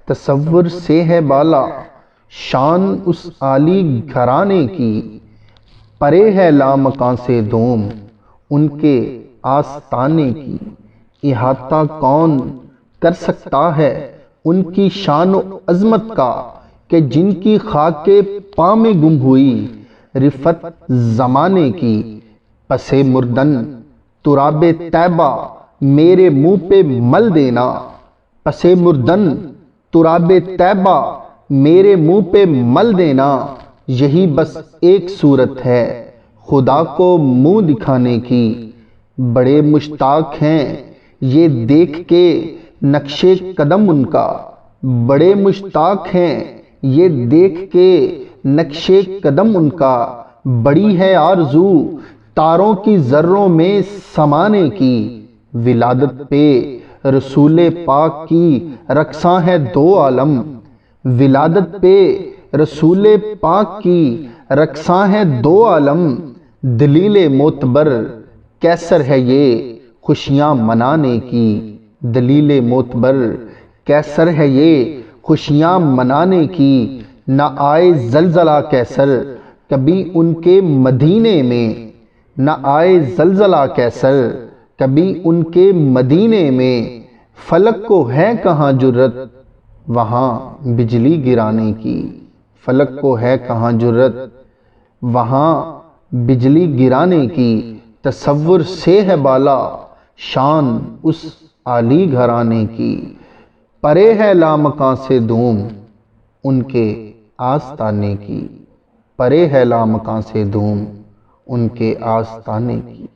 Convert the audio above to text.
تصور سے ہے بالا شان اس عالی گھرانے کی، پرے ہے لامکاں سے دوم ان کے آستانے کی۔ احاطہ کون کر سکتا ہے ان کی شان و عظمت کا، کہ جن کی خاک پاں میں گم ہوئی رفت زمانے کی۔ پس مردن تراب طیبہ میرے منہ پہ مل دینا، پس مردن تراب طیبہ میرے منہ پہ مل دینا۔ یہی بس ایک صورت ہے خدا کو منہ دکھانے کی، بڑے مشتاق ہیں یہ دیکھ کے نقش قدم ان کا، بڑے مشتاق ہیں یہ دیکھ کے نقش قدم ان کا۔ بڑی ہے آرزو تاروں کی ذروں میں سمانے کی، ولادت پہ رسول پاک کی رقصاں ہے دو عالم، ولادت پہ رسول پاک کی رقصاں ہے دو عالم۔ دلیل معتبر کیسر ہے یہ خوشیاں منانے کی، دلیل معتبر کیسر ہے یہ خوشیاں منانے کی۔ نہ آئے زلزلہ کیسر کبھی ان کے مدینے میں، نہ آئے زلزلہ کیسر کبھی ان کے مدینے میں۔ فلک کو ہے کہاں جرأت وہاں بجلی گرانے کی، فلک کو ہے کہاں جرأت وہاں بجلی گرانے کی۔ تصور سے ہے بالا شان اس عالی گھرانے کی، پرے ہے لامکاں سے دوم ان کے آستانے کی، پرے ہے لامکاں سے دوم ان کے آستانے کی۔